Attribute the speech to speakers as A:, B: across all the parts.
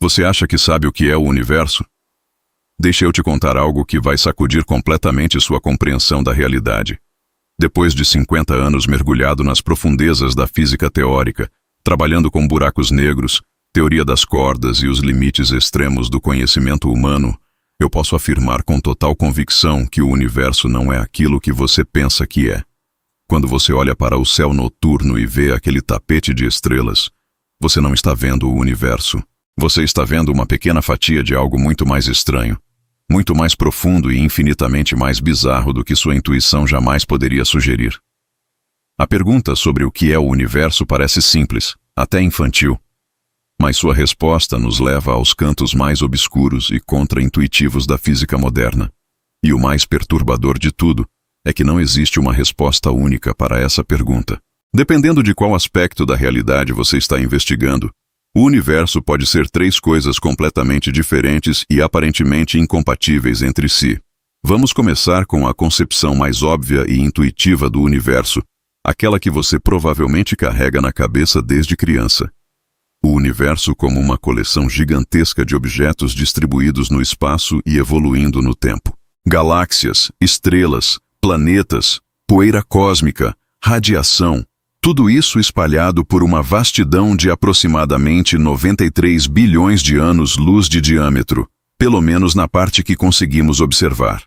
A: Você acha que sabe o que é o universo? Deixa eu te contar algo que vai sacudir completamente sua compreensão da realidade. Depois de 50 anos mergulhado nas profundezas da física teórica, trabalhando com buracos negros, teoria das cordas e os limites extremos do conhecimento humano, eu posso afirmar com total convicção que o universo não é aquilo que você pensa que é. Quando você olha para o céu noturno e vê aquele tapete de estrelas, você não está vendo o universo. Você está vendo uma pequena fatia de algo muito mais estranho, muito mais profundo e infinitamente mais bizarro do que sua intuição jamais poderia sugerir. A pergunta sobre o que é o universo parece simples, até infantil. Mas sua resposta nos leva aos cantos mais obscuros e contra-intuitivos da física moderna. E o mais perturbador de tudo é que não existe uma resposta única para essa pergunta. Dependendo de qual aspecto da realidade você está investigando, o universo pode ser três coisas completamente diferentes e aparentemente incompatíveis entre si. Vamos começar com a concepção mais óbvia e intuitiva do universo, aquela que você provavelmente carrega na cabeça desde criança. O universo como uma coleção gigantesca de objetos distribuídos no espaço e evoluindo no tempo. Galáxias, estrelas, planetas, poeira cósmica, radiação, tudo isso espalhado por uma vastidão de aproximadamente 93 bilhões de anos-luz de diâmetro, pelo menos na parte que conseguimos observar.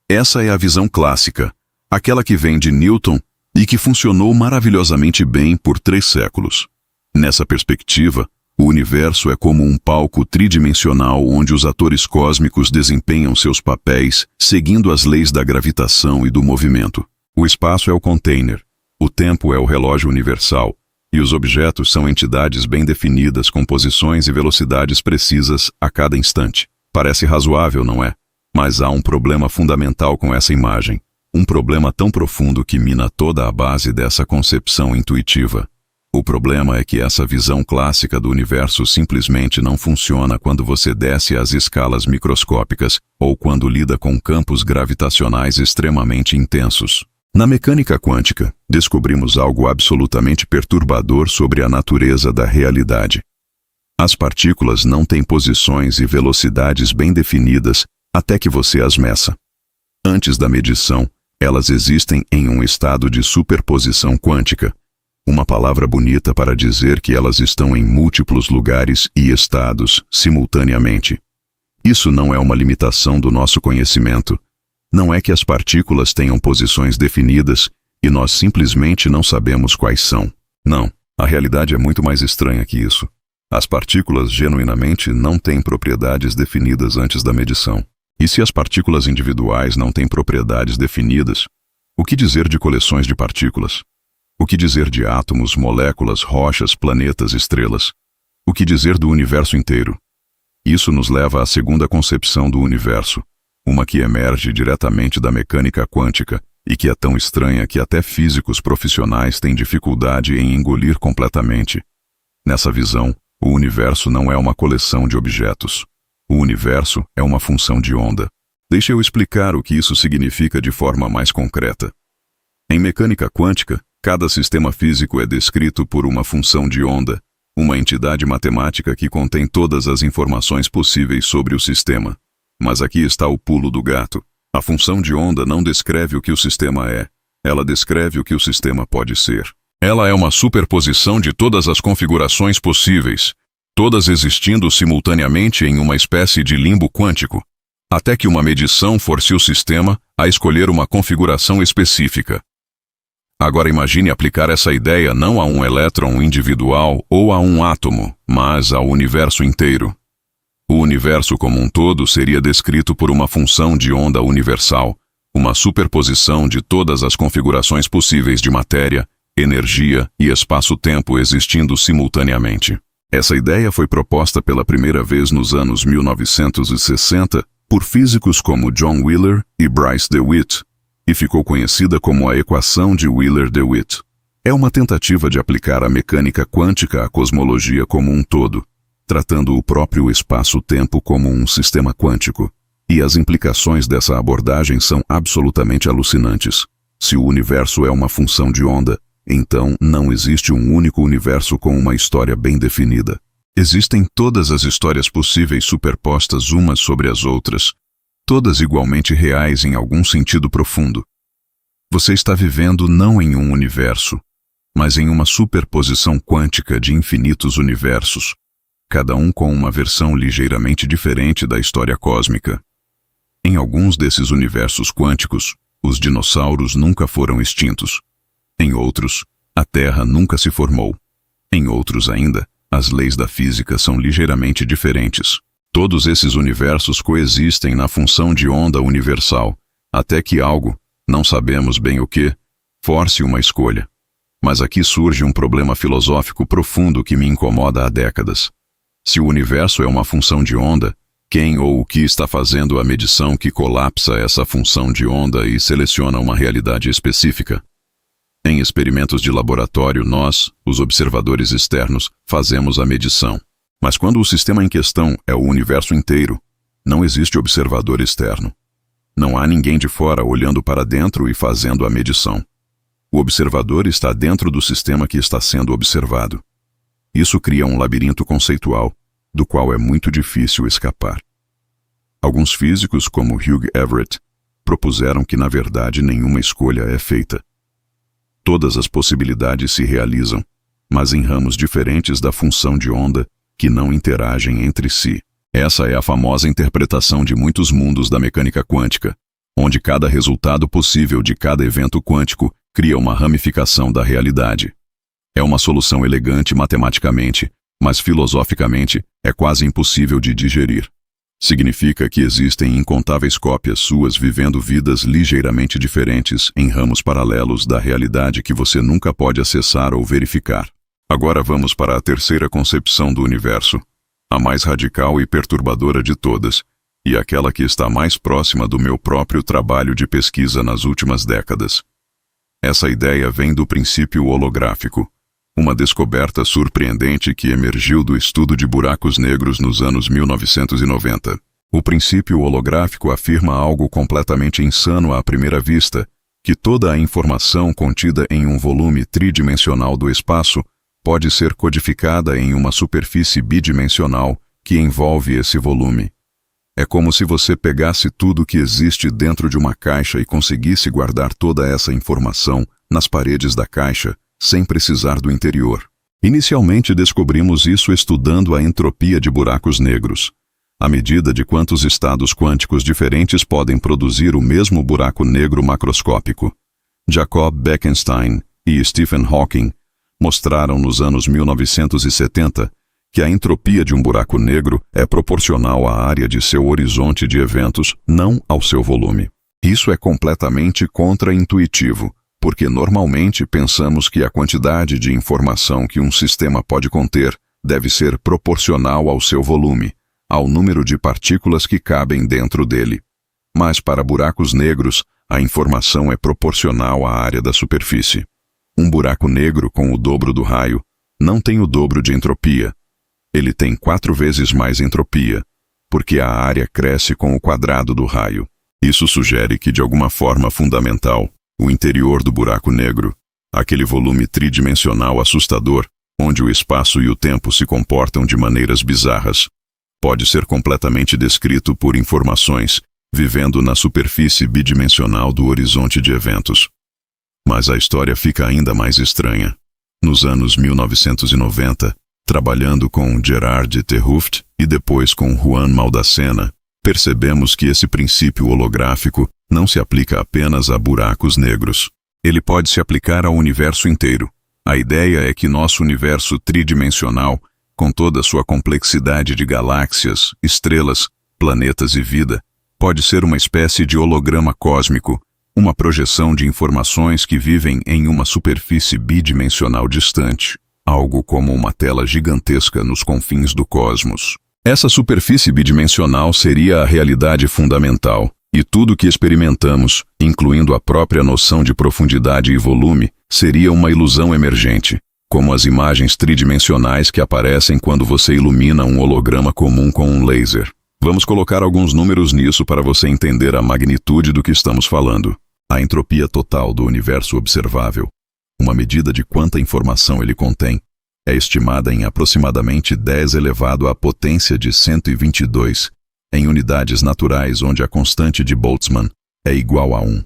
A: Essa é a visão clássica, aquela que vem de Newton e que funcionou maravilhosamente bem por 3 séculos. Nessa perspectiva, o universo é como um palco tridimensional onde os atores cósmicos desempenham seus papéis seguindo as leis da gravitação e do movimento. O espaço é o container, o tempo é o relógio universal, e os objetos são entidades bem definidas com posições e velocidades precisas a cada instante. Parece razoável, não é? Mas há um problema fundamental com essa imagem, um problema tão profundo que mina toda a base dessa concepção intuitiva. O problema é que essa visão clássica do universo simplesmente não funciona quando você desce às escalas microscópicas ou quando lida com campos gravitacionais extremamente intensos. Na mecânica quântica, descobrimos algo absolutamente perturbador sobre a natureza da realidade. As partículas não têm posições e velocidades bem definidas até que você as meça. Antes da medição, elas existem em um estado de superposição quântica, uma palavra bonita para dizer que elas estão em múltiplos lugares e estados simultaneamente. Isso não é uma limitação do nosso conhecimento. Não é que as partículas tenham posições definidas e nós simplesmente não sabemos quais são. Não, a realidade é muito mais estranha que isso. As partículas genuinamente não têm propriedades definidas antes da medição. E se as partículas individuais não têm propriedades definidas, o que dizer de coleções de partículas? O que dizer de átomos, moléculas, rochas, planetas, estrelas? O que dizer do universo inteiro? Isso nos leva à segunda concepção do universo, uma que emerge diretamente da mecânica quântica e que é tão estranha que até físicos profissionais têm dificuldade em engolir completamente. Nessa visão, o universo não é uma coleção de objetos. O universo é uma função de onda. Deixa eu explicar o que isso significa de forma mais concreta. Em mecânica quântica, cada sistema físico é descrito por uma função de onda, uma entidade matemática que contém todas as informações possíveis sobre o sistema. Mas aqui está o pulo do gato. A função de onda não descreve o que o sistema é. Ela descreve o que o sistema pode ser. Ela é uma superposição de todas as configurações possíveis, todas existindo simultaneamente em uma espécie de limbo quântico, até que uma medição force o sistema a escolher uma configuração específica. Agora imagine aplicar essa ideia não a um elétron individual ou a um átomo, mas ao universo inteiro. O universo como um todo seria descrito por uma função de onda universal, uma superposição de todas as configurações possíveis de matéria, energia e espaço-tempo existindo simultaneamente. Essa ideia foi proposta pela primeira vez nos anos 1960 por físicos como John Wheeler e Bryce DeWitt, e ficou conhecida como a equação de Wheeler-DeWitt. É uma tentativa de aplicar a mecânica quântica à cosmologia como um todo, tratando o próprio espaço-tempo como um sistema quântico. E as implicações dessa abordagem são absolutamente alucinantes. Se o universo é uma função de onda, então não existe um único universo com uma história bem definida. Existem todas as histórias possíveis superpostas umas sobre as outras, todas igualmente reais em algum sentido profundo. Você está vivendo não em um universo, mas em uma superposição quântica de infinitos universos, cada um com uma versão ligeiramente diferente da história cósmica. Em alguns desses universos quânticos, os dinossauros nunca foram extintos. Em outros, a Terra nunca se formou. Em outros ainda, as leis da física são ligeiramente diferentes. Todos esses universos coexistem na função de onda universal, até que algo, não sabemos bem o que, force uma escolha. Mas aqui surge um problema filosófico profundo que me incomoda há décadas. Se o universo é uma função de onda, quem ou o que está fazendo a medição que colapsa essa função de onda e seleciona uma realidade específica? Em experimentos de laboratório, nós, os observadores externos, fazemos a medição. Mas quando o sistema em questão é o universo inteiro, não existe observador externo. Não há ninguém de fora olhando para dentro e fazendo a medição. O observador está dentro do sistema que está sendo observado. Isso cria um labirinto conceitual, do qual é muito difícil escapar. Alguns físicos, como Hugh Everett, propuseram que na verdade nenhuma escolha é feita. Todas as possibilidades se realizam, mas em ramos diferentes da função de onda que não interagem entre si. Essa é a famosa interpretação de muitos mundos da mecânica quântica, onde cada resultado possível de cada evento quântico cria uma ramificação da realidade. É uma solução elegante matematicamente, mas filosoficamente é quase impossível de digerir. Significa que existem incontáveis cópias suas vivendo vidas ligeiramente diferentes em ramos paralelos da realidade que você nunca pode acessar ou verificar. Agora vamos para a terceira concepção do universo, a mais radical e perturbadora de todas, e aquela que está mais próxima do meu próprio trabalho de pesquisa nas últimas décadas. Essa ideia vem do princípio holográfico, uma descoberta surpreendente que emergiu do estudo de buracos negros nos anos 1990. O princípio holográfico afirma algo completamente insano à primeira vista, que toda a informação contida em um volume tridimensional do espaço pode ser codificada em uma superfície bidimensional que envolve esse volume. É como se você pegasse tudo que existe dentro de uma caixa e conseguisse guardar toda essa informação nas paredes da caixa, sem precisar do interior. Inicialmente descobrimos isso estudando a entropia de buracos negros, a medida de quantos estados quânticos diferentes podem produzir o mesmo buraco negro macroscópico. Jacob Bekenstein e Stephen Hawking mostraram nos anos 1970 que a entropia de um buraco negro é proporcional à área de seu horizonte de eventos, não ao seu volume. Isso é completamente contraintuitivo, porque normalmente pensamos que a quantidade de informação que um sistema pode conter deve ser proporcional ao seu volume, ao número de partículas que cabem dentro dele. Mas para buracos negros, a informação é proporcional à área da superfície. Um buraco negro com o dobro do raio não tem o dobro de entropia. Ele tem 4 vezes mais entropia, porque a área cresce com o quadrado do raio. Isso sugere que, de alguma forma fundamental, o interior do buraco negro, aquele volume tridimensional assustador, onde o espaço e o tempo se comportam de maneiras bizarras, pode ser completamente descrito por informações vivendo na superfície bidimensional do horizonte de eventos. Mas a história fica ainda mais estranha. Nos anos 1990, trabalhando com Gerard de 't Hooft e depois com Juan Maldacena, percebemos que esse princípio holográfico não se aplica apenas a buracos negros. Ele pode se aplicar ao universo inteiro. A ideia é que nosso universo tridimensional, com toda a sua complexidade de galáxias, estrelas, planetas e vida, pode ser uma espécie de holograma cósmico, uma projeção de informações que vivem em uma superfície bidimensional distante, algo como uma tela gigantesca nos confins do cosmos. Essa superfície bidimensional seria a realidade fundamental, e tudo que experimentamos, incluindo a própria noção de profundidade e volume, seria uma ilusão emergente, como as imagens tridimensionais que aparecem quando você ilumina um holograma comum com um laser. Vamos colocar alguns números nisso para você entender a magnitude do que estamos falando. A entropia total do universo observável, uma medida de quanta informação ele contém, é estimada em aproximadamente 10 elevado à potência de 122, em unidades naturais onde a constante de Boltzmann é igual a 1.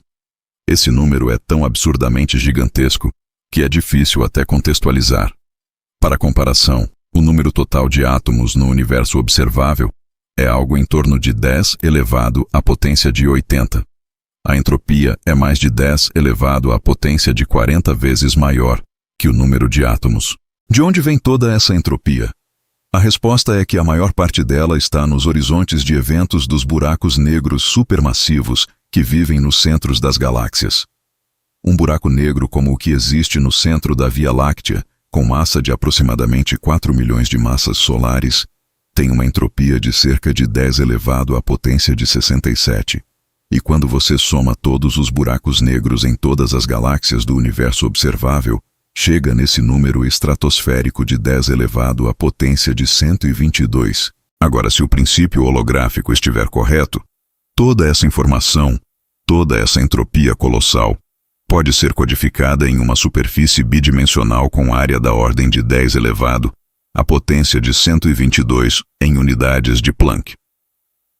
A: Esse número é tão absurdamente gigantesco que é difícil até contextualizar. Para comparação, o número total de átomos no universo observável é algo em torno de 10 elevado à potência de 80. A entropia é mais de 10 elevado à potência de 40 vezes maior que o número de átomos. De onde vem toda essa entropia? A resposta é que a maior parte dela está nos horizontes de eventos dos buracos negros supermassivos que vivem nos centros das galáxias. Um buraco negro como o que existe no centro da Via Láctea, com massa de aproximadamente 4 milhões de massas solares, tem uma entropia de cerca de 10 elevado à potência de 67. E quando você soma todos os buracos negros em todas as galáxias do universo observável, chega nesse número estratosférico de 10 elevado à potência de 122. Agora, se o princípio holográfico estiver correto, toda essa informação, toda essa entropia colossal, pode ser codificada em uma superfície bidimensional com área da ordem de 10 elevado à potência de 122 em unidades de Planck.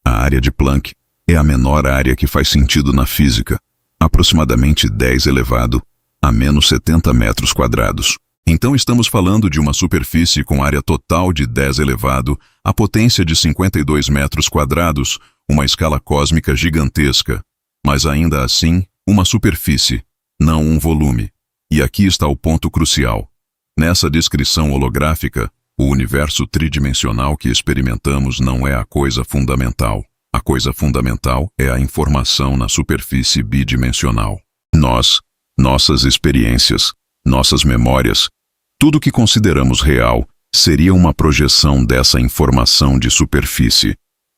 A: A área de Planck é a menor área que faz sentido na física, aproximadamente 10 elevado a menos 70 metros quadrados. Então estamos falando de uma superfície com área total de 10 elevado à potência de 52 metros quadrados, uma escala cósmica gigantesca, mas ainda assim uma superfície, não um volume. E aqui está o ponto crucial. Nessa descrição holográfica, o universo tridimensional que experimentamos não é a coisa fundamental. A coisa fundamental é a informação na superfície bidimensional. Nossas experiências, nossas memórias, tudo que consideramos real seria uma projeção dessa informação de superfície,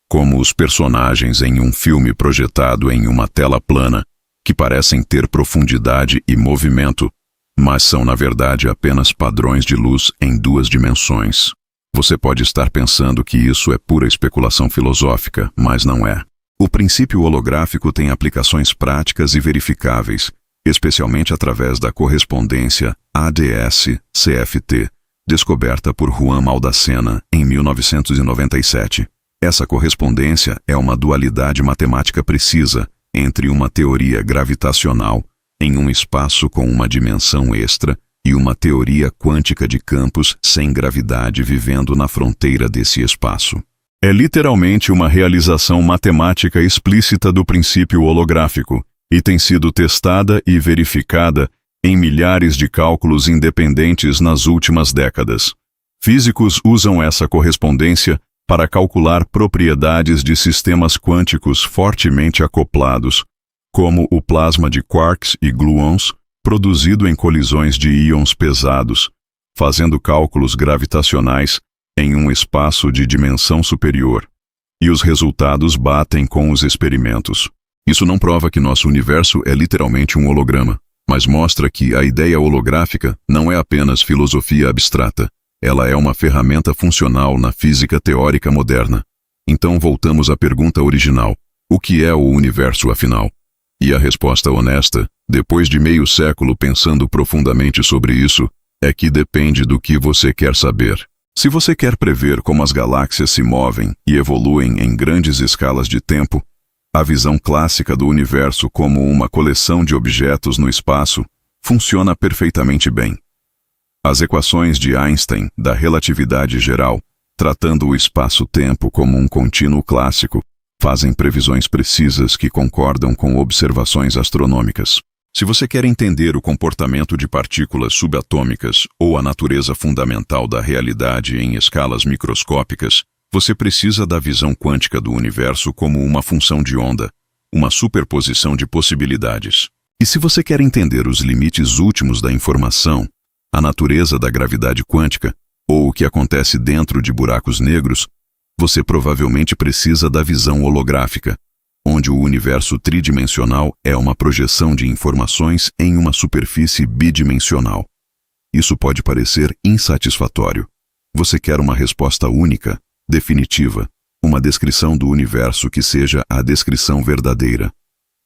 A: como os personagens em um filme projetado em uma tela plana, que parecem ter profundidade e movimento, mas são na verdade apenas padrões de luz em 2 dimensões. Você pode estar pensando que isso é pura especulação filosófica, mas não é. O princípio holográfico tem aplicações práticas e verificáveis, especialmente através da correspondência ADS-CFT, descoberta por Juan Maldacena em 1997. Essa correspondência é uma dualidade matemática precisa entre uma teoria gravitacional em um espaço com uma dimensão extra e uma teoria quântica de campos sem gravidade vivendo na fronteira desse espaço. É literalmente uma realização matemática explícita do princípio holográfico, e tem sido testada e verificada em milhares de cálculos independentes nas últimas décadas. Físicos usam essa correspondência para calcular propriedades de sistemas quânticos fortemente acoplados, como o plasma de quarks e gluons, produzido em colisões de íons pesados, fazendo cálculos gravitacionais em um espaço de dimensão superior. E os resultados batem com os experimentos. Isso não prova que nosso universo é literalmente um holograma, mas mostra que a ideia holográfica não é apenas filosofia abstrata, ela é uma ferramenta funcional na física teórica moderna. Então voltamos à pergunta original: o que é o universo afinal? E a resposta honesta, depois de meio século pensando profundamente sobre isso, é que depende do que você quer saber. Se você quer prever como as galáxias se movem e evoluem em grandes escalas de tempo, a visão clássica do universo como uma coleção de objetos no espaço funciona perfeitamente bem. As equações de Einstein da relatividade geral, tratando o espaço-tempo como um contínuo clássico, fazem previsões precisas que concordam com observações astronômicas. Se você quer entender o comportamento de partículas subatômicas ou a natureza fundamental da realidade em escalas microscópicas, você precisa da visão quântica do universo como uma função de onda, uma superposição de possibilidades. E se você quer entender os limites últimos da informação, a natureza da gravidade quântica, ou o que acontece dentro de buracos negros, você provavelmente precisa da visão holográfica, onde o universo tridimensional é uma projeção de informações em uma superfície bidimensional. Isso pode parecer insatisfatório. Você quer uma resposta única, definitiva, uma descrição do universo que seja a descrição verdadeira.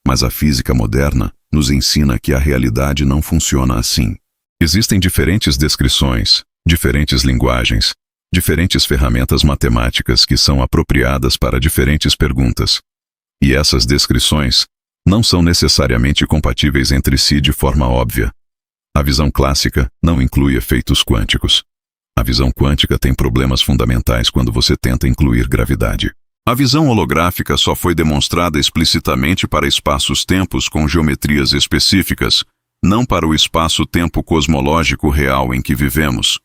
A: Mas a física moderna nos ensina que a realidade não funciona assim. Existem diferentes descrições, diferentes linguagens, diferentes ferramentas matemáticas que são apropriadas para diferentes perguntas. E essas descrições não são necessariamente compatíveis entre si de forma óbvia. A visão clássica não inclui efeitos quânticos. A visão quântica tem problemas fundamentais quando você tenta incluir gravidade. A visão holográfica só foi demonstrada explicitamente para espaços-tempos com geometrias específicas, não para o espaço-tempo cosmológico real em que vivemos.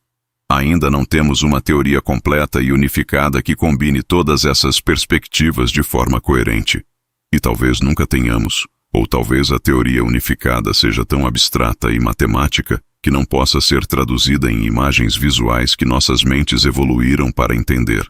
A: Ainda não temos uma teoria completa e unificada que combine todas essas perspectivas de forma coerente. E talvez nunca tenhamos, ou talvez a teoria unificada seja tão abstrata e matemática que não possa ser traduzida em imagens visuais que nossas mentes evoluíram para entender.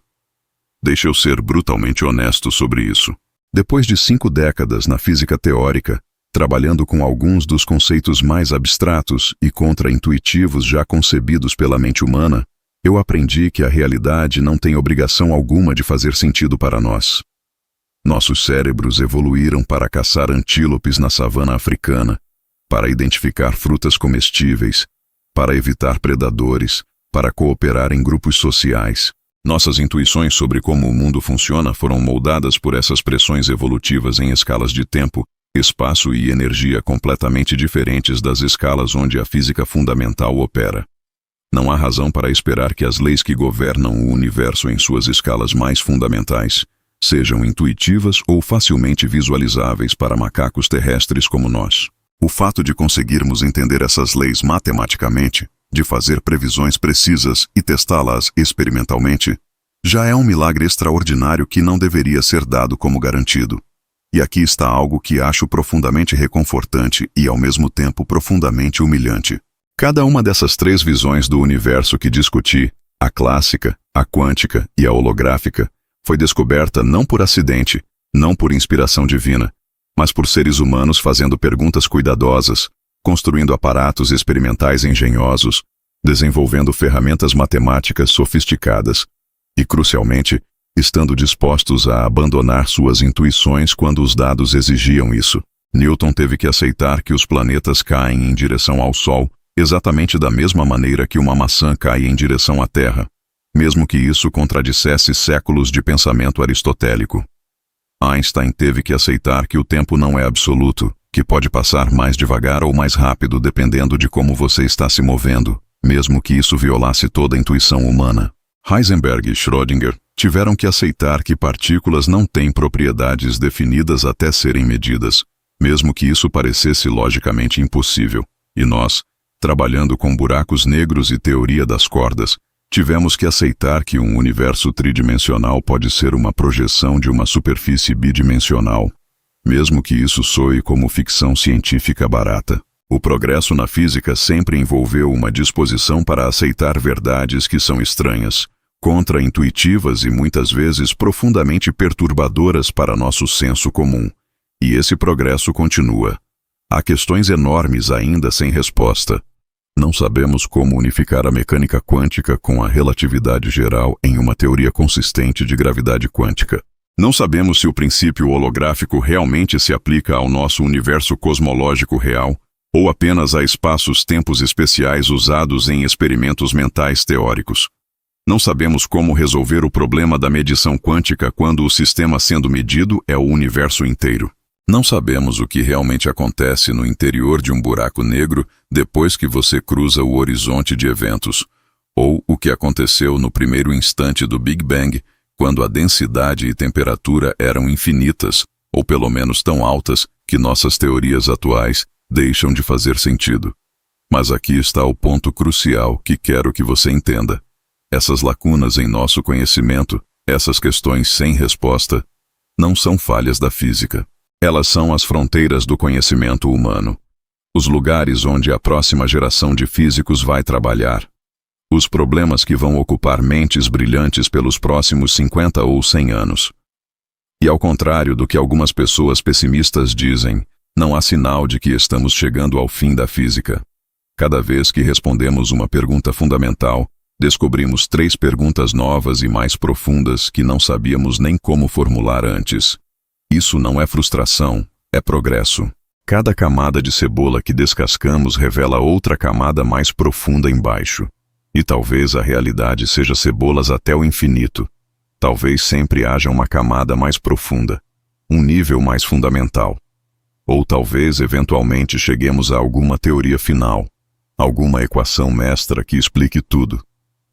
A: Deixa eu ser brutalmente honesto sobre isso. Depois de 5 décadas na física teórica, trabalhando com alguns dos conceitos mais abstratos e contra-intuitivos já concebidos pela mente humana, eu aprendi que a realidade não tem obrigação alguma de fazer sentido para nós. Nossos cérebros evoluíram para caçar antílopes na savana africana, para identificar frutas comestíveis, para evitar predadores, para cooperar em grupos sociais. Nossas intuições sobre como o mundo funciona foram moldadas por essas pressões evolutivas em escalas de tempo, espaço e energia completamente diferentes das escalas onde a física fundamental opera. Não há razão para esperar que as leis que governam o universo em suas escalas mais fundamentais sejam intuitivas ou facilmente visualizáveis para macacos terrestres como nós. O fato de conseguirmos entender essas leis matematicamente, de fazer previsões precisas e testá-las experimentalmente, já é um milagre extraordinário que não deveria ser dado como garantido. E aqui está algo que acho profundamente reconfortante e, ao mesmo tempo, profundamente humilhante. Cada uma dessas 3 visões do universo que discuti, a clássica, a quântica e a holográfica, foi descoberta não por acidente, não por inspiração divina, mas por seres humanos fazendo perguntas cuidadosas, construindo aparatos experimentais engenhosos, desenvolvendo ferramentas matemáticas sofisticadas e, crucialmente, estando dispostos a abandonar suas intuições quando os dados exigiam isso. Newton teve que aceitar que os planetas caem em direção ao Sol exatamente da mesma maneira que uma maçã cai em direção à Terra, mesmo que isso contradissesse séculos de pensamento aristotélico. Einstein teve que aceitar que o tempo não é absoluto, que pode passar mais devagar ou mais rápido dependendo de como você está se movendo, mesmo que isso violasse toda a intuição humana. Heisenberg e Schrödinger tiveram que aceitar que partículas não têm propriedades definidas até serem medidas, mesmo que isso parecesse logicamente impossível. E nós, trabalhando com buracos negros e teoria das cordas, tivemos que aceitar que um universo tridimensional pode ser uma projeção de uma superfície bidimensional, mesmo que isso soe como ficção científica barata. O progresso na física sempre envolveu uma disposição para aceitar verdades que são estranhas, contra-intuitivas e muitas vezes profundamente perturbadoras para nosso senso comum. E esse progresso continua. Há questões enormes ainda sem resposta. Não sabemos como unificar a mecânica quântica com a relatividade geral em uma teoria consistente de gravidade quântica. Não sabemos se o princípio holográfico realmente se aplica ao nosso universo cosmológico real, ou apenas a espaços-tempos especiais usados em experimentos mentais teóricos. Não sabemos como resolver o problema da medição quântica quando o sistema sendo medido é o universo inteiro. Não sabemos o que realmente acontece no interior de um buraco negro depois que você cruza o horizonte de eventos, ou o que aconteceu no primeiro instante do Big Bang, quando a densidade e temperatura eram infinitas, ou pelo menos tão altas que nossas teorias atuais deixam de fazer sentido. Mas aqui está o ponto crucial que quero que você entenda. Essas lacunas em nosso conhecimento, essas questões sem resposta, não são falhas da física. Elas são as fronteiras do conhecimento humano. Os lugares onde a próxima geração de físicos vai trabalhar. Os problemas que vão ocupar mentes brilhantes pelos próximos 50 ou 100 anos. E ao contrário do que algumas pessoas pessimistas dizem, não há sinal de que estamos chegando ao fim da física. Cada vez que respondemos uma pergunta fundamental, descobrimos 3 perguntas novas e mais profundas que não sabíamos nem como formular antes. Isso não é frustração, é progresso. Cada camada de cebola que descascamos revela outra camada mais profunda embaixo. E talvez a realidade seja cebolas até o infinito. Talvez sempre haja uma camada mais profunda, um nível mais fundamental. Ou talvez, eventualmente, cheguemos a alguma teoria final, alguma equação mestra que explique tudo.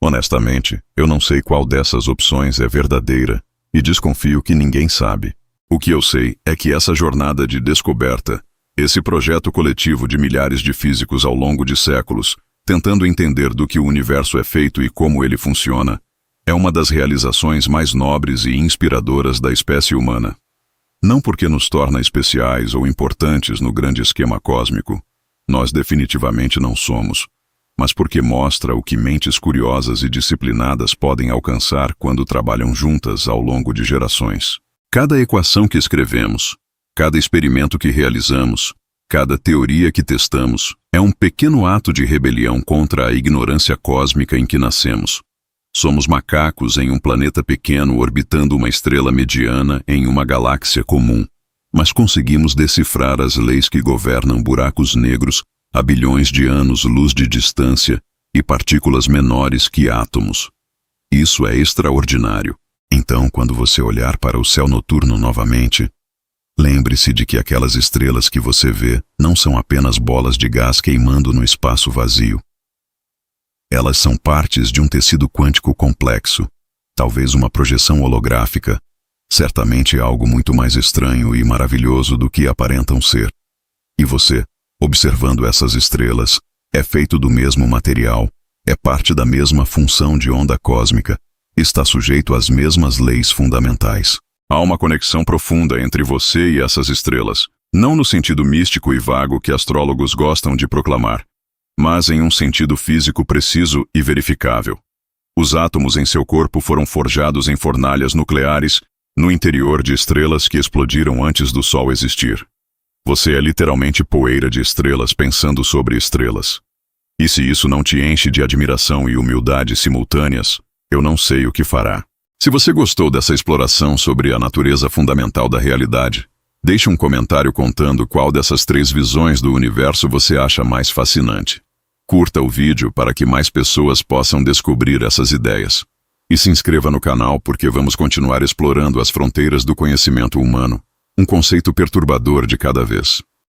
A: Honestamente, eu não sei qual dessas opções é verdadeira e desconfio que ninguém sabe. O que eu sei é que essa jornada de descoberta, esse projeto coletivo de milhares de físicos ao longo de séculos, tentando entender do que o universo é feito e como ele funciona, é uma das realizações mais nobres e inspiradoras da espécie humana. Não porque nos torna especiais ou importantes no grande esquema cósmico, nós definitivamente não somos, mas porque mostra o que mentes curiosas e disciplinadas podem alcançar quando trabalham juntas ao longo de gerações. Cada equação que escrevemos, cada experimento que realizamos, cada teoria que testamos, é um pequeno ato de rebelião contra a ignorância cósmica em que nascemos. Somos macacos em um planeta pequeno orbitando uma estrela mediana em uma galáxia comum, mas conseguimos decifrar as leis que governam buracos negros a bilhões de anos-luz de distância e partículas menores que átomos. Isso é extraordinário. Então, quando você olhar para o céu noturno novamente, lembre-se de que aquelas estrelas que você vê não são apenas bolas de gás queimando no espaço vazio. Elas são partes de um tecido quântico complexo, talvez uma projeção holográfica, certamente algo muito mais estranho e maravilhoso do que aparentam ser. E você, observando essas estrelas, é feito do mesmo material, é parte da mesma função de onda cósmica, está sujeito às mesmas leis fundamentais. Há uma conexão profunda entre você e essas estrelas, não no sentido místico e vago que astrólogos gostam de proclamar, mas em um sentido físico preciso e verificável. Os átomos em seu corpo foram forjados em fornalhas nucleares no interior de estrelas que explodiram antes do Sol existir. Você é literalmente poeira de estrelas pensando sobre estrelas. E se isso não te enche de admiração e humildade simultâneas, eu não sei o que fará. Se você gostou dessa exploração sobre a natureza fundamental da realidade, deixe um comentário contando qual dessas 3 visões do universo você acha mais fascinante. Curta o vídeo para que mais pessoas possam descobrir essas ideias. E se inscreva no canal porque vamos continuar explorando as fronteiras do conhecimento humano, um conceito perturbador de cada vez.